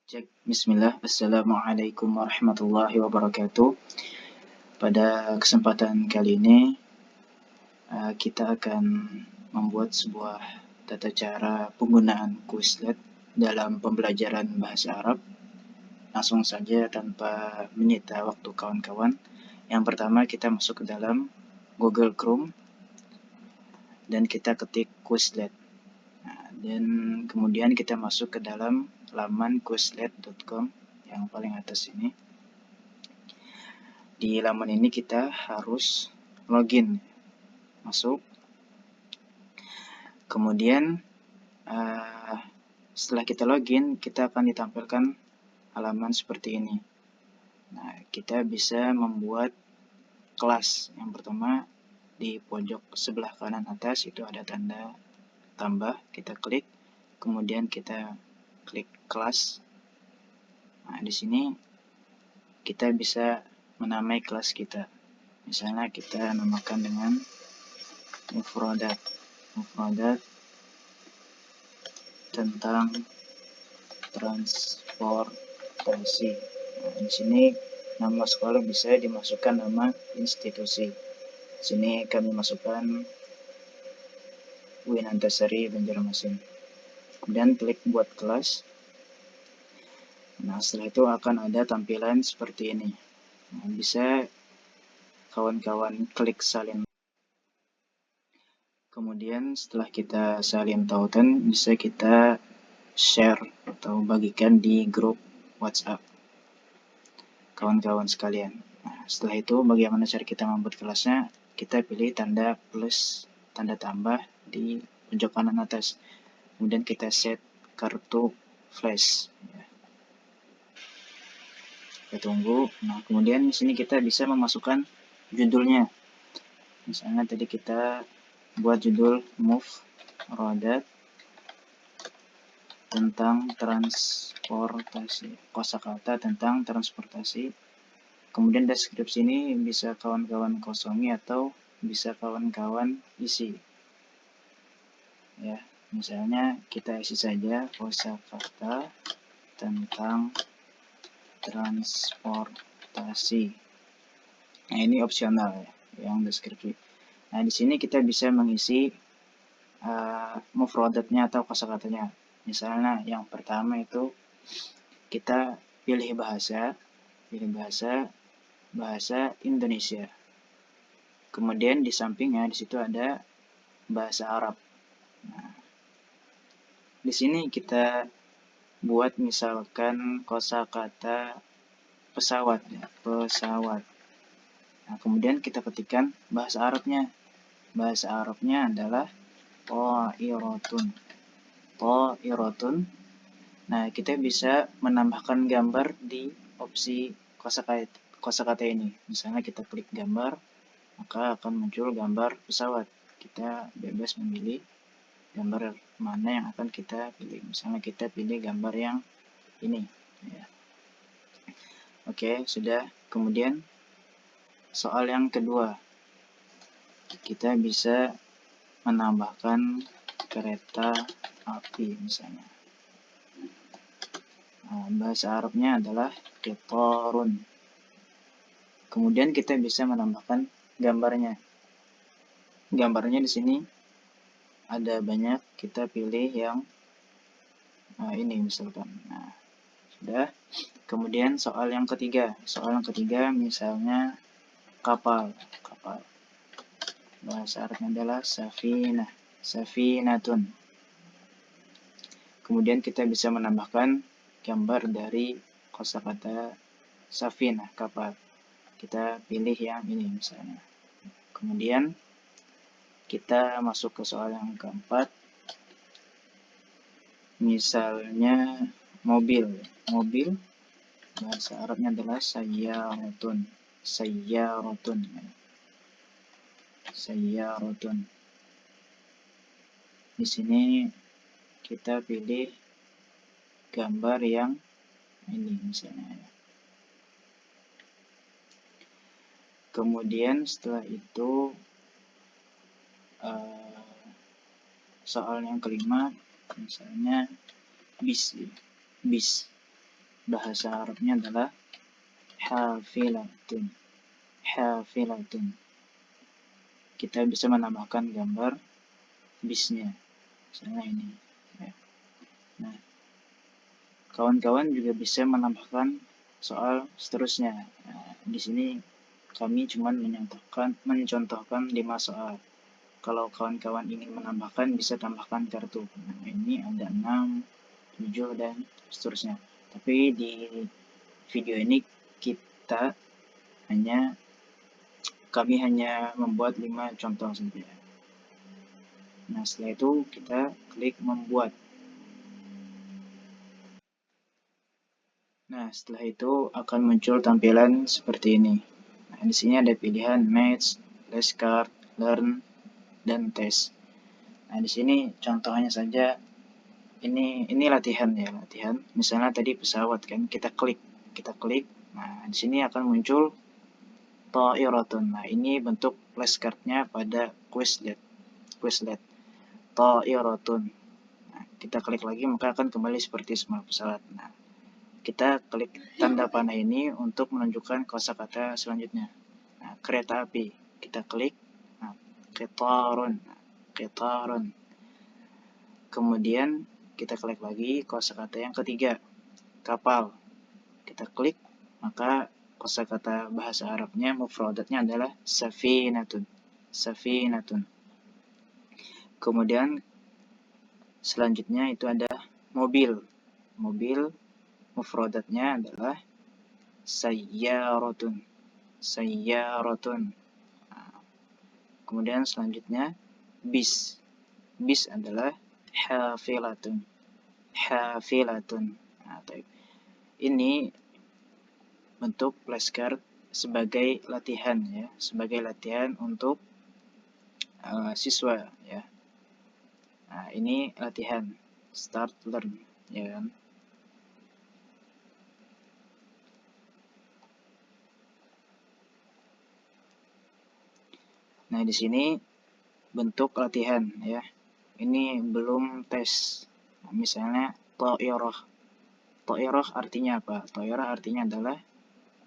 Cek, Bismillah, Assalamualaikum warahmatullahi wabarakatuh. Pada kesempatan kali ini, kita akan membuat sebuah tata cara penggunaan Quizlet dalam pembelajaran bahasa Arab. Langsung saja tanpa menyita waktu kawan-kawan. Yang pertama kita masuk ke dalam Google Chrome dan kita ketik Quizlet. Dan kemudian kita masuk ke dalam laman quizlet.com yang paling atas ini. Di laman ini kita harus login, masuk. Kemudian setelah kita login, kita akan ditampilkan halaman seperti ini. Nah, kita bisa membuat kelas. Yang pertama di pojok sebelah kanan atas itu ada tanda tambah, kita klik, kemudian kita klik kelas. Nah, di sini kita bisa menamai kelas kita. Misalnya kita namakan dengan mufradat tentang transportasi. Nah, di sini nama sekolah bisa dimasukkan nama institusi. Di sini kami masukkan UIN Antasari Banjarmasin. Kemudian klik buat kelas. Nah, setelah itu akan ada tampilan seperti ini. Nah, bisa kawan-kawan klik salin. Kemudian setelah kita salin tautan, bisa kita share atau bagikan di grup WhatsApp kawan-kawan sekalian. Nah, setelah itu bagaimana cara kita membuat kelasnya? Kita pilih tanda plus, tanda tambah di pojok kanan atas. Kemudian kita set kartu flash. Kita tunggu. Nah, kemudian di sini kita bisa memasukkan judulnya. Misalnya tadi kita buat judul mufradat tentang transportasi, kosakata tentang transportasi. Kemudian deskripsi ini bisa kawan-kawan kosongi atau bisa kawan-kawan isi. Ya, misalnya kita isi saja kosakata tentang transportasi. Nah, ini opsional ya, yang deskripsi. Nah, di sini kita bisa mengisi mufradatnya atau kosakatanya. Misalnya yang pertama itu kita pilih bahasa Indonesia. Kemudian di sampingnya di situ ada bahasa Arab. Nah, di sini kita buat misalkan kosakata pesawat ya, pesawat. Nah, kemudian kita ketikkan bahasa Arabnya. Bahasa Arabnya adalah Ta'iratun. Nah, kita bisa menambahkan gambar di opsi kosakata ini. Misalnya kita klik gambar, maka akan muncul gambar pesawat. Kita bebas memilih gambar mana yang akan kita pilih. Misalnya kita pilih gambar yang ini. Ya. Oke, sudah. Kemudian soal yang kedua, kita bisa menambahkan kereta api misalnya. Nah, bahasa Arabnya adalah qitarun. Kemudian kita bisa menambahkan gambarnya. Gambarnya di sini ada banyak, kita pilih yang ini misalkan. Nah, sudah. Kemudian soal yang ketiga misalnya kapal. Bahasa Arabnya adalah safinatun. Kemudian kita bisa menambahkan gambar dari kosakata safinah, kapal. Kita pilih yang ini misalnya. Kemudian kita masuk ke soal yang keempat. Misalnya mobil. Bahasa Arabnya adalah sayyaratun. Di sini kita pilih gambar yang ini misalnya. Kemudian setelah itu soal yang kelima misalnya bis. bahasa Arabnya adalah hafilatun. Hafilatun. Kita bisa menambahkan gambar bisnya. Misalnya ini. Ya. Nah, kawan-kawan juga bisa menambahkan soal seterusnya. Nah, di sini kami cuma mencontohkan 5 soal. Kalau kawan-kawan ingin menambahkan, bisa tambahkan kartu. Nah, ini ada 6, 7, dan seterusnya. Tapi di video ini kami hanya membuat 5 contoh saja. Nah, setelah itu kita klik membuat. Nah, setelah itu akan muncul tampilan seperti ini. Nah, di sini ada pilihan Match, Flashcard, Learn, dan Test. Nah, di sini contohnya saja ini latihan ya, latihan. Misalnya tadi pesawat kan, kita klik. Nah, di sini akan muncul Ta'iratun. Nah, ini bentuk flashcardnya pada Quizlet. Ta'iratun. Nah, kita klik lagi maka akan kembali seperti semula pesawat. Nah, kita klik tanda panah ini untuk menunjukkan kosakata selanjutnya. Nah, kereta api. Kita klik. Nah, qitarun. Kemudian kita klik lagi kosakata yang ketiga, kapal. Kita klik, maka kosakata bahasa Arabnya mufradatnya adalah safinatun. Kemudian selanjutnya itu ada mobil. Mobil mufradatnya adalah sayyaratun. Nah, kemudian selanjutnya bis. Bis adalah hafilatun. Nah, ini bentuk flashcard sebagai latihan ya, untuk siswa ya. Nah, ini latihan start learn ya kan. Nah, di sini bentuk latihan ya. Ini belum tes. Nah, misalnya ta'irah. Ta'irah artinya apa? Ta'irah artinya adalah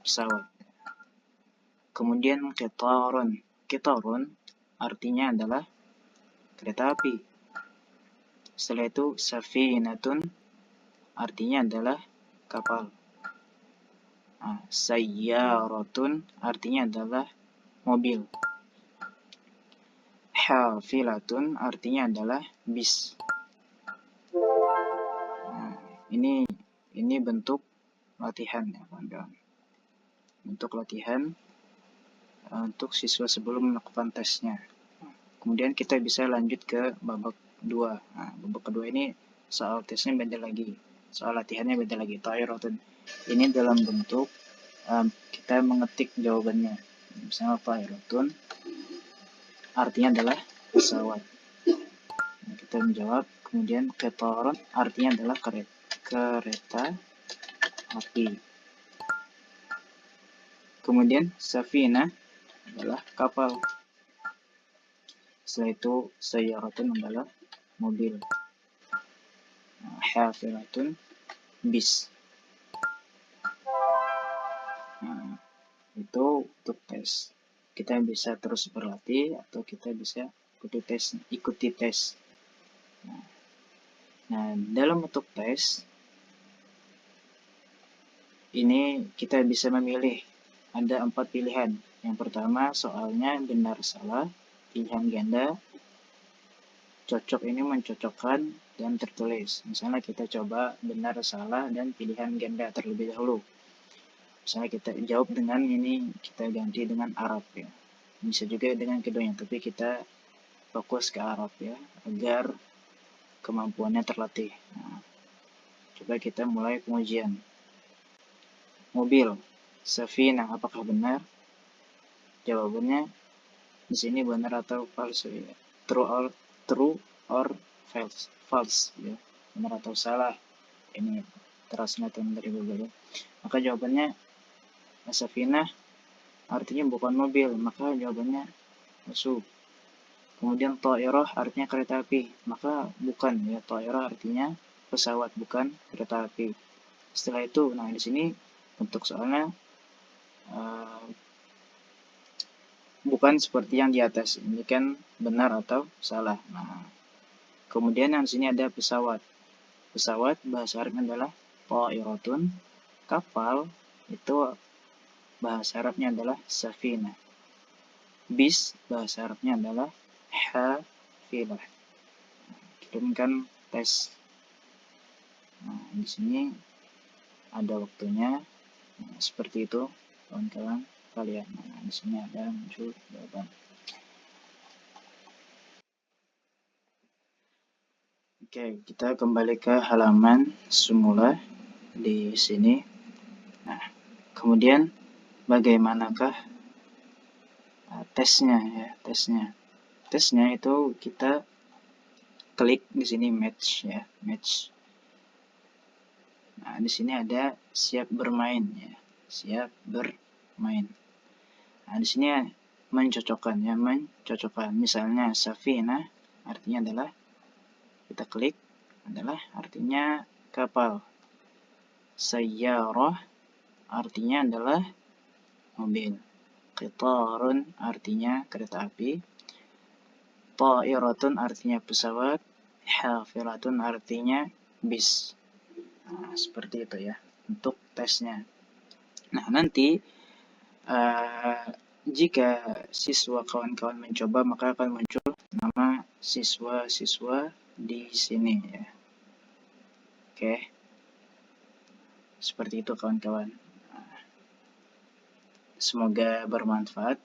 pesawat. Kemudian qitarun artinya adalah kereta api. Setelah itu safinatun artinya adalah kapal. Nah, sayyaratun artinya adalah mobil. Hafilatun artinya adalah bis. Nah, ini bentuk latihan ya kawan-kawan. Bentuk latihan untuk siswa sebelum melakukan tesnya. Kemudian kita bisa lanjut ke babak 2. Nah, babak kedua ini soal tesnya beda lagi. Soal latihannya beda lagi. Ta'iratun. Ini dalam bentuk kita mengetik jawabannya. Misalnya ta'iratun artinya adalah pesawat. Nah, kita menjawab. Kemudian qitarun artinya adalah kereta api. Kemudian safinah adalah kapal. Setelah itu sayyaratun adalah mobil. Hafilatun bis. Nah, itu untuk tes. Kita bisa terus berlatih atau kita bisa ikuti tes. Nah, dalam bentuk tes ini kita bisa memilih. Ada 4 pilihan. Yang pertama soalnya benar salah, pilihan ganda, cocok ini mencocokkan, dan tertulis. Misalnya kita coba benar salah dan pilihan ganda terlebih dahulu. Misalnya kita jawab dengan ini, kita ganti dengan Arab ya. Bisa juga dengan keduanya, tapi kita fokus ke Arab ya, agar kemampuannya terlatih. Nah, coba kita mulai pengujian. Mobil, safinah, apakah benar? Jawabannya di sini benar atau palsu ya. True or false ya. Benar atau salah. Ini translate dari Google ya. Maka jawabannya safinah artinya bukan mobil, maka jawabannya palsu. Kemudian ta'irah artinya kereta api, maka bukan ya. Ta'irah artinya pesawat, bukan kereta api. Setelah itu, nah di sini untuk soalnya bukan seperti yang di atas. Ini kan benar atau salah. Nah, kemudian yang di sini ada pesawat. Pesawat bahasa Arabnya adalah ta'iratun. Kapal itu bahasa Arabnya adalah safina. Bis bahasa Arabnya adalah hafilah. Kirimkan tes. Nah, di sini ada waktunya. Nah, seperti itu kawan-kawan kalian. Nah, di sini ada muncul jawaban. Oke, kita kembali ke halaman semula di sini. Nah, kemudian bagaimanakah tesnya ya, tesnya. Tesnya itu kita klik di sini match ya, match. Nah, di sini ada siap bermain ya, siap bermain. Nah, di sini mencocokkan ya, mencocokkan. Misalnya safina artinya adalah kita klik adalah artinya kapal. Sayyarah artinya adalah mobil. Qitarun artinya kereta api. Ta'iratun artinya pesawat. Hafiratun artinya bis. Nah, seperti itu ya untuk tesnya. Nah, nanti jika siswa kawan-kawan mencoba, maka akan muncul nama siswa-siswa di sini ya. Oke. Seperti itu kawan-kawan. Semoga bermanfaat.